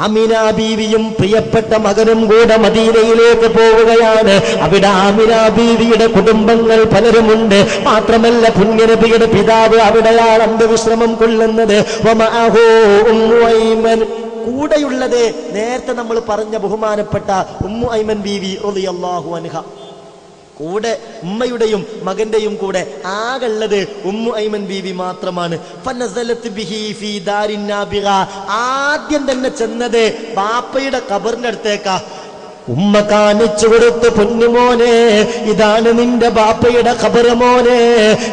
ആമിന ബീവിയും പ്രിയപ്പെട്ട മകനും കൂടെ മദീനയിലേക്ക് പോവുകയാണ്. അവിടെ ആമിന ബീവിയുടെ കുടുംബങ്ങൾ പലരുമുണ്ട്. മാത്രമല്ല പുണ്യനബിയുടെ പിതാവ് അവിടെയാണ് അന്ത്യവിശ്രമം കൊള്ളുന്നത്. കൂടെയുള്ളത് നേരത്തെ നമ്മൾ പറഞ്ഞ ബഹുമാനപ്പെട്ട ഉമ്മു ഐമൻ ബീവി റളിയല്ലാഹു അൻഹ. കൂടെ ഉമ്മയുടെയും മകന്റെയും കൂടെ ആകെയുള്ളത് ഉമ്മു ഐമൻ ബീവി മാത്രമാണ്. ഫനസലത് ബിഹി ഫീ ദാരിൻ നാബിഗ. ആദ്യം തന്നെ ചെന്നത് ബാപ്പയുടെ ഖബറിന്റെ അടുത്തേക്കാ. ഉമ്മ കാണിച്ചു കൊടുത്ത്, പൊന്നുമോനെ, ഇതാണ് നിന്റെ ബാപ്പയുടെ ഖബറ് മോനെ,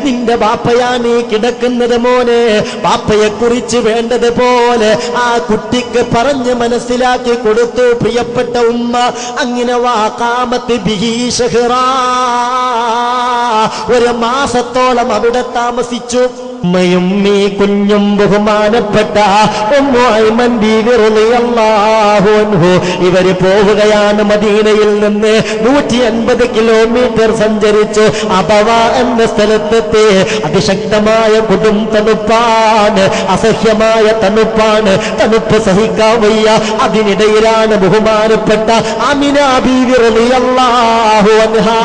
നിന്റെ ബാപ്പയാണ് ഈ കിടക്കുന്നത് മോനെ. ബാപ്പയെ കുറിച്ച് വേണ്ടതുപോലെ ആ കുട്ടിക്ക് പറഞ്ഞ് മനസ്സിലാക്കി കൊടുത്തു പ്രിയപ്പെട്ട ഉമ്മ. അങ്ങനെ വാഖാമത്ത് ബിഹി ശഹ്റാ, ഒരു മാസത്തോളം അവിടെ താമസിച്ചു. ഉമ്മയും ഈ കുഞ്ഞും ബഹുമാനപ്പെട്ട ഉമ്മു ഐമൻ ബീവി റളിയല്ലാഹു അൻഹു ഇവര് പോവുകയാണ്. മദീനയിൽ നിന്ന് 150 കിലോമീറ്റർ സഞ്ചരിച്ചു അബവ എന്ന സ്ഥലത്തെത്തി. അതിശക്തമായ കൊടും തണുപ്പാണ്, അസഹ്യമായ തണുപ്പാണ്, തണുപ്പ് സഹിക്കാൻ വയ്യ. അതിനിടയിലാണ് ബഹുമാനപ്പെട്ട ആമിന ബീവി റളിയല്ലാഹു അൻഹാ,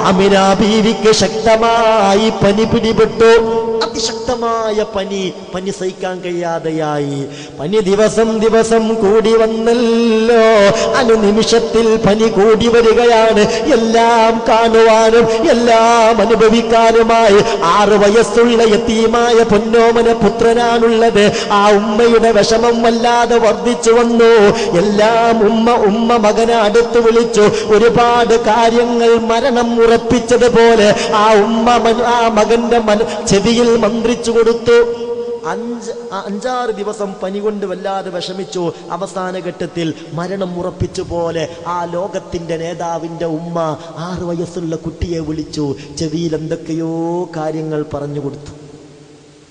ആമിന ബീവിക്ക് ശക്തമായി പനി പിടിപെട്ടു. അതിശക്തമായ പനി സഹിക്കാൻ കഴിയാതെയായി. പനി ദിവസം ദിവസം കൂടി വന്നല്ലോ. അനുനിമിഷത്തിൽ പനി കൂടി വരികയാണ്. എല്ലാം കാണുവാനും എല്ലാം അനുഭവിക്കാനുമായി 6 വയസ്സുള്ള യതീമായ പൊന്നോമന പുത്രനാണുള്ളത്. ആ ഉമ്മയുടെ വിഷമം വല്ലാതെ വർദ്ധിച്ചു വന്നു. എല്ലാം ഉമ്മ മകനെ അടുത്ത് വിളിച്ചു. ഒരുപാട് കാര്യങ്ങൾ മരണം ഉറപ്പിച്ചതുപോലെ ആ ഉമ്മ ആ മകന്റെ ചെവിയിൽ മന്ത്രിച്ചു കൊടുത്തു. 5-6 ദിവസം പനി കൊണ്ട് വല്ലാതെ വിഷമിച്ചു. അവസാന ഘട്ടത്തിൽ മരണം ഉറപ്പിച്ചു പോലെ ആ ലോകത്തിന്റെ നേതാവിന്റെ ഉമ്മ 6 വയസ്സുള്ള കുട്ടിയെ വിളിച്ചു. ചെവിയിൽ എന്തൊക്കെയോ കാര്യങ്ങൾ പറഞ്ഞു കൊടുത്തു.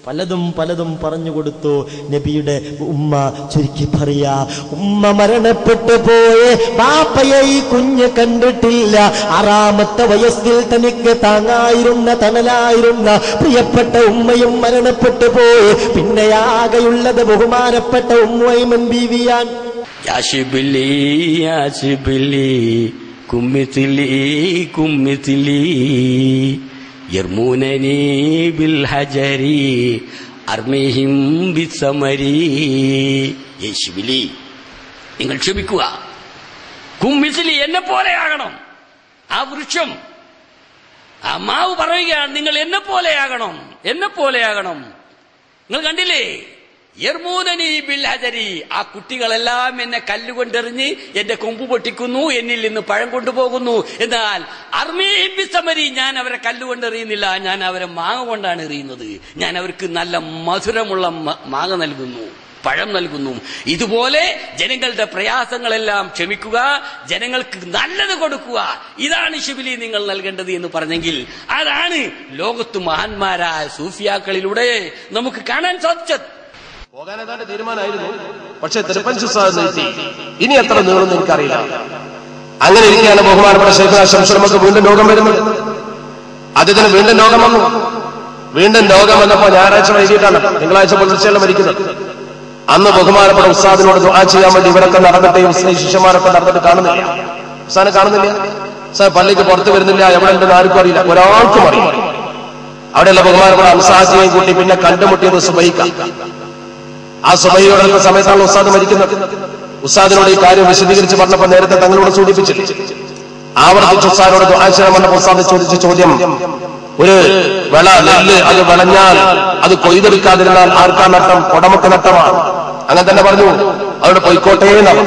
പലതും പറഞ്ഞു കൊടുത്തു. നബിയുടെ ഉമ്മ ചുരുക്കി പറയാ, ഉമ്മ മരണപ്പെട്ടു പോയെ ബാപ്പയെ ഈ കുഞ്ഞ് കണ്ടിട്ടില്ല. 6ാമത്തെ വയസ്സിൽ തനിക്ക് താങ്ങായിരുന്ന തണലായിരുന്ന പ്രിയപ്പെട്ട ഉമ്മയും മരണപ്പെട്ടു പോയി. പിന്നെ ആകെയുള്ളത് ബഹുമാനപ്പെട്ട ഉമ്മു ഐമൻ ബീവിയാൻ. യർമൂനനി ബിൽ ഹജരി അർമിഹിം ബിസമരി. യേശുവിലി, നിങ്ങൾ ക്ഷമിക്കുക. കുമ്മിസിലി, എന്നെ പോലെയാകണം. ആ വൃക്ഷം, ആ മാവ് പറയുകയാണ്, നിങ്ങൾ എന്നെ പോലെയാകണം. നിങ്ങൾ കണ്ടില്ലേ? യർമൂനനി ബിൽ ഹജരി. ആ കുട്ടികളെല്ലാം എന്നെ കല്ലുകൊണ്ടെറിഞ്ഞ് എന്റെ കൊമ്പ് പൊട്ടിക്കുന്നു, എന്നിൽ നിന്ന് പഴം കൊണ്ടുപോകുന്നു. എന്നാൽ അർമീഹിം ബിസമരി, ഞാൻ അവരെ കല്ലുകൊണ്ടെറിയുന്നില്ല, ഞാൻ അവരെ മാങ്ങ കൊണ്ടാണ് എറിയുന്നത്. ഞാൻ അവർക്ക് നല്ല മധുരമുള്ള മാങ്ങ നൽകുന്നു, പഴം നൽകുന്നു. ഇതുപോലെ ജനങ്ങളുടെ പ്രയാസങ്ങളെല്ലാം ക്ഷമിക്കുക, ജനങ്ങൾക്ക് നല്ലത് കൊടുക്കുക. ഇതാണ് ശിബിലി നിങ്ങൾ നൽകേണ്ടത് എന്ന് പറഞ്ഞെങ്കിൽ അതാണ് ലോകത്ത് മഹാന്മാരായ സൂഫിയാക്കളിലൂടെ നമുക്ക് കാണാൻ സാധിച്ചത്. പോകാൻ ഏതാണ്ട് തീരുമാനമായിരുന്നു. പക്ഷെ തിരുപ്പഞ്ചു നിർത്തി. ഇനി എത്ര നീളും എനിക്കറിയില്ല. അങ്ങനെ ഇരിക്കുകയാണ് ബഹുമാനപ്പെട്ട ശൈഖുനാ ശംസുൽ വീണ്ടും രോഗം വരുന്നത്. അദ്ദേഹത്തിന് വീണ്ടും രോഗം വന്നു. വീണ്ടും രോഗം വന്നപ്പോ ഞായറാഴ്ച വൈകിട്ടാണ്, തിങ്കളാഴ്ച പുലർച്ചെല്ലാം മരിക്കുന്നത്. അന്ന് ബഹുമാനപ്പെട്ട ഉസ്താദിനോട് ദുആ ചെയ്യാൻ വേണ്ടി ഇവരൊക്കെ നടന്നിട്ട്, ശിഷ്യന്മാരൊക്കെ നടന്നിട്ട് കാണുന്നില്ല. ഉസ്താദിനെ കാണുന്നില്ല. ഉസ്താദ് പള്ളിക്ക് പുറത്ത് വരുന്നില്ല. എവിടെ ഉണ്ടെന്ന് ആർക്കും അറിയില്ല, ഒരാൾക്കും അറിയില്ല. അവിടെയുള്ള ബഹുമാനപ്പെട്ട അൻസാജിയെയും കൂട്ടി പിന്നെ കണ്ടുമുട്ടിയത് സുബൈക്ക. ആ സുബൈയോടുള്ള സമയത്താണ് ഉസ്താദ് മരിക്കുന്നത്. ഉസ്താദിനോട് ഈ കാര്യം വിശദീകരിച്ച് പറഞ്ഞപ്പോൾ നേരത്തെ തങ്ങളോട് സൂചിപ്പിച്ചില്ല. ആവർത്തിച്ച് ഉസ്താദിനോട് ദുആ ചെയ്യാൻ വന്നപ്പോൾ ഉസ്താദ് ചോദിച്ച ചോദ്യം, ഒരു നെല്ല് അത് വിളഞ്ഞാൽ അത് കൊയ്തെടുക്കാതിരുന്നാൽ ആർക്കാ നട്ടം? ഉടമക്ക് നട്ടമാണ്. അങ്ങനെ തന്നെ പറഞ്ഞു. അവിടെ പോയിക്കോട്ടേ എന്നാണ്.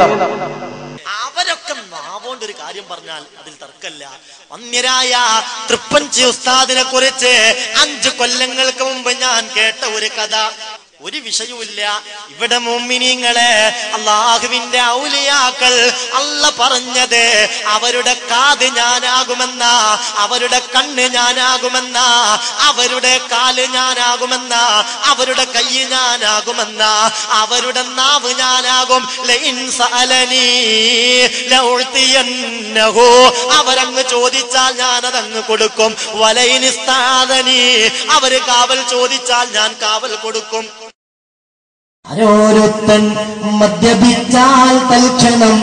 അവരൊക്കെ നാവോണ്ടൊരു കാര്യം പറഞ്ഞാൽ അതിൽ തർക്കമില്ല. വന്യരായ തൃപ്പഞ്ചി ഉസ്താദിനെ കുറിച്ച് 5 കൊല്ലങ്ങൾക്ക് മുമ്പ് ഞാൻ കേട്ട ഒരു കഥ. ഒരു വിഷയവുമില്ല. ഇവിടെ മുഅ്മിനീങ്ങളെ, അല്ലാഹുവിന്റെ ഔലിയാക്കൾ അല്ല പറഞ്ഞത് അവരുടെ കാത് ഞാനാകുമെന്ന, അവരുടെ കണ്ണ് ഞാനാകുമെന്ന, അവരുടെ കാല് ഞാനാകുമെന്ന, അവരുടെ കൈ ഞാനാകുമെന്ന, അവരുടെ നാവ് ഞാനാകും. ലഇൻ സഅലനി ലഉതിയന്നഹു, അവരങ്ങ് ചോദിച്ചാൽ ഞാനതങ്ങ് കൊടുക്കും. വലഇൻ ഇസ്തഅദനി, അവര് കാവൽ ചോദിച്ചാൽ ഞാൻ കാവൽ കൊടുക്കും. ആരോരുത്തൻ മദ്യപിച്ചാൽ തൽക്ഷണം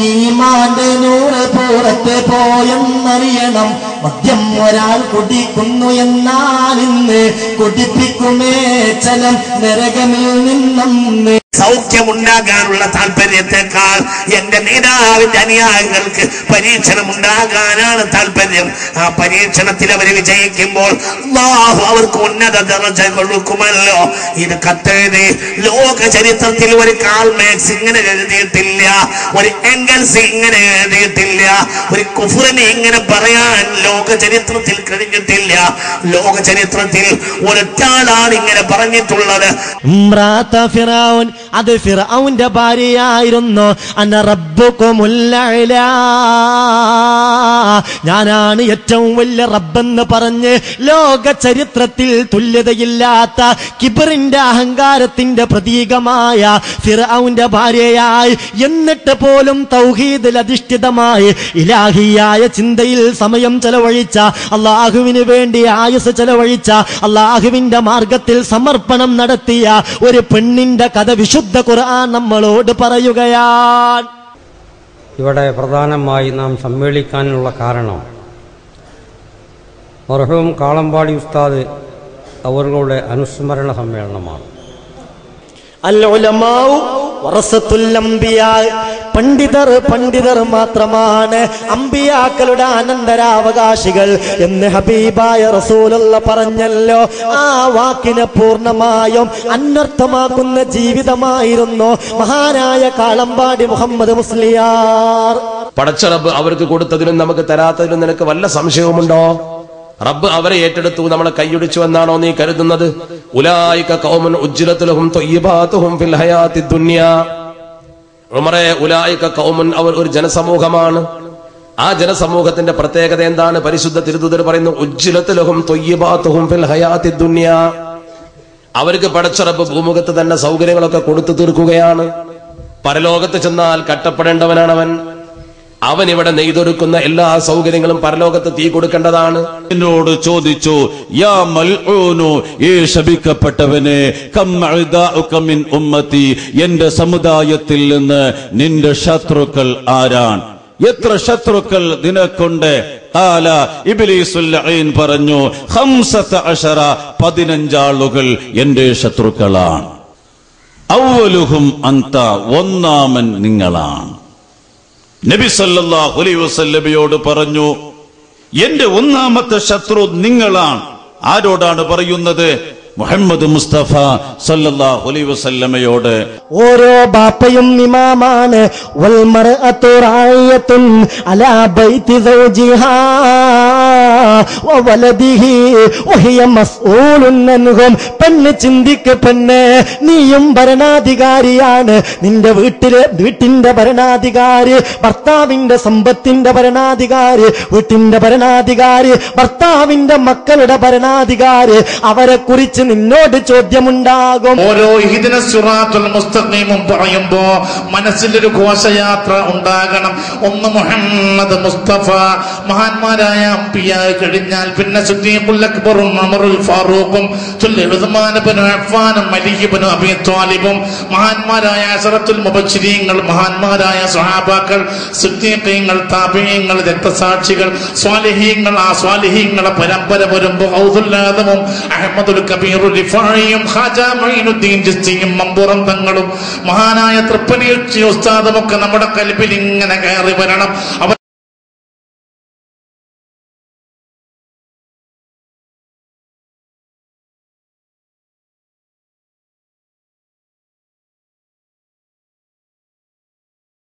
ഈമാന്റെ നൂറ് പുറത്ത് പോയെന്നറിയണം. മദ്യം ഒരാൾ കുടിക്കുന്നു എന്നാൽ ഇന്ന് കുടിപ്പിക്കുമേ ചലം നരകമിൽ നിന്നന്ന്. സൗഖ്യമുണ്ടാകാനുള്ള താല്പര്യത്തെക്കാൾ എന്റെ നേതാവിന്റെ അനുയായികൾക്ക് പരീക്ഷണം ഉണ്ടാകാനാണ് താല്പര്യം. ആ പരീക്ഷണത്തിൽ അവർ വിജയിക്കുമ്പോൾ അല്ലാഹു അവർക്ക് ഉന്നത ദർജ കൊടുക്കുമല്ലോ. ഇത് കത്തെഴുതി ലോക ചരിത്രത്തിൽ ഒരു കാൾ മാർക്സ് ഇങ്ങനെ എഴുതിയിട്ടില്ല, ഒരു എംഗൽസ് ഇങ്ങനെ എഴുതിയിട്ടില്ല, ഒരു കുഫ്റിനെ ഇങ്ങനെ പറയാൻ ലോക ചരിത്രത്തിൽ കഴിഞ്ഞിട്ടില്ല. ലോക ചരിത്രത്തിൽ ഒരൊറ്റാളാണ് ഇങ്ങനെ പറഞ്ഞിട്ടുള്ളത്. അത് ഫിർഔന്റെ ഭാര്യയായിരുന്നു. അന റബ്ബുകുമുൽ അഅ്ലാ, ഞാനാണ് ഏറ്റവും വലിയ റബ്ബെന്ന് പറഞ്ഞ് ലോക ചരിത്രത്തിൽ തുല്യതയില്ലാത്ത കിബറിന്റെ അഹങ്കാരത്തിന്റെ പ്രതീകമായ ഫിർഔന്റെ ഭാര്യയായി, എന്നിട്ട് പോലും തൗഹീദിൽ അധിഷ്ഠിതമായി ഇലാഹിയായ ചിന്തയിൽ സമയം ചെലവഴിച്ച, അള്ളാഹുവിന് വേണ്ടി ആയുസ് ചെലവഴിച്ച, അള്ളാഹുവിന്റെ മാർഗത്തിൽ സമർപ്പണം നടത്തിയ ഒരു പെണ്ണിന്റെ കഥ വിശുദ്ധ ഖുർആൻ നമ്മളോട് പറയുകയാണ്. ഇവിടെ പ്രധാനമായി നാം സമ്മേളിക്കാനുള്ള കാരണം മർഹൂം കാളമ്പാടി ഉസ്താദ് അവരുടെ അനുസ്മരണ സമ്മേളനമാണ്. അൽ ഉലമാഉ വറസത്തുൽ അംബിയാ, പണ്ഡിതർ മാത്രമാണ് അമ്പിയാക്കളുടെ അനന്തരാവകാശികൾ എന്ന് ഹബീബായ റസൂലുള്ള പറഞ്ഞല്ലോ. ആ വാക്കിനെ പൂർണ്ണമായും അന്വർത്ഥമാക്കുന്ന ജീവിതമായിരുന്നു മഹാനായ കാളമ്പാടി മുഹമ്മദ് മുസ്ലിയാർ. പടച്ച റബ്ബ് അവർക്ക് കൊടുത്തതിലും നമുക്ക് തരാത്തതിലും നിനക്ക് വല്ല സംശയവുമുണ്ടോ? റബ്ബ് അവരെ ഏറ്റെടുത്തു, നമ്മളെ കൈയൊടിച്ചു എന്നാണോ നീ കരുതുന്നത്? ഉലൈക ഖൗമുൻ ഉജ്ജിലത് ലഹും ത്വയ്യിബാതുഹും ഫിൽ ഹയാത്തിദ് ദുനിയാ. ഉമറേ, ഉലൈക ഖൗമുൻ, അവർ ഒരു ജനസമൂഹമാണ്. ആ ജനസമൂഹത്തിന്റെ പ്രത്യേകത എന്താണ്? പരിശുദ്ധ തിരുദൂതർ പറയുന്നു, ഉജ്ജിലത് ലഹും ത്വയ്യിബാതുഹും ഫിൽ ഹയാത്തിദ് ദുനിയാ. അവർക്ക് പടച്ച റബ്ബ് ഭൂമുഖത്ത് തന്നെ സൗകര്യങ്ങളൊക്കെ കൊടുത്തു തീർക്കുകയാണ്. പരലോകത്ത് ചെന്നാൽ കട്ടപ്പെടേണ്ടവനാണ് അവൻ ഇവിടെ നെയ്തൊരുക്കുന്ന എല്ലാ സൗകര്യങ്ങളും പരലോകത്ത് തീ കൊടുക്കേണ്ടതാണ്. എന്നോട് ചോദിച്ചു, യാ മൽഊനു, ഏ ശപിക്കപ്പെട്ടവനെ, കം അഅദാഉക മിൻ ഉമ്മത്തി, എന്റെ സമുദായത്തിൽ നിന്ന് നിന്റെ ശത്രുക്കൾ ആരാൻ? എത്ര ശത്രുക്കൾ നിനക്കുണ്ട്? ഖാല ഇബ്ലീസുൽ ലഈൻ പറഞ്ഞു, 15, 15 ആളുകൾ എന്റെ ശത്രുക്കളാണ്. അവ്വലുഹും അന്ത, ഒന്നാമൻ നിങ്ങളാണ്. നബി സല്ലല്ലാഹു അലൈഹി വസല്ലമയോട് പറഞ്ഞു, എന്റെ ഒന്നാമത്തെ ശത്രു നിങ്ങളാണ്. ആരോടാണ് പറയുന്നത്? മുഹമ്മദ് മുസ്തഫ സല്ലല്ലാഹു അലൈഹി വസല്ലമയോട്. ഓരോ ബാപ്പയും ഇമാമാണ്. വൽ മർഅതു റായിയത്തുൻ അലാ ബൈതി സൗജിഹാ വവലദിഹി വഹിയ മസ്ഊലുൻ അൻഹും. പെണ്ണ് ചിന്തിക്ക് പെണ്ണ്, നീയും ഭരണാധികാരിയാണ്. നിന്റെ വീട്ടിന്റെ ഭരണാധികാരി, ഭർത്താവിന്റെ സമ്പത്തിന്റെ ഭരണാധികാരി, വീട്ടിന്റെ ഭരണാധികാരി, ഭർത്താവിന്റെ മക്കളുടെ ഭരണാധികാരി, അവരെ കുറിച്ച് നിന്നോട് ചോദ്യമുണ്ടാകും. ഓരോ ഇഹ്ദിന സിറാത്തുൽ മുസ്തഖീമും പറയുമ്പോ മനസ്സിലൊരു ഘോഷയാത്ര ഉണ്ടാകണം. ഒന്ന് മുഹമ്മദ് മുസ്തഫ. മഹാന്മാരായ അംബിയാ കഴിഞ്ഞാൽ പിന്നെ സിദ്ദീഖുൽ അക്ബറും ഉമറുൽ ഫാറൂഖും ഉസ്മാൻ ഇബ്നു അഫ്ഫാനും അലി ഇബ്നു അബീ ത്വാലിബും മഹാന്മാരായ അശറത്തുൽ മുബശ്ശിരീങ്ങൾ, മഹാന്മാരായ സ്വഹാബാക്കൾ, സിദ്ദീഖീങ്ങൾ, താബിഈങ്ങൾ, രക്തസാക്ഷികൾ, സ്വാലിഹീങ്ങൾ. ആ സ്വാലിഹീങ്ങളുടെ പരമ്പര വരുമ്പോൾ ഔദുൽ ആദമും അഹ്മദുൽ കബീർ റിഫായിയും ഖാജാ മഈനുദ്ദീൻ ചിസ്തിയും മമ്പുറം തങ്ങളും മഹാനായ തൃപ്പനീർ ഉസ്താദും ഒക്കെ നമ്മുടെ കൽബിൽ ഇങ്ങനെ കയറി വരണം.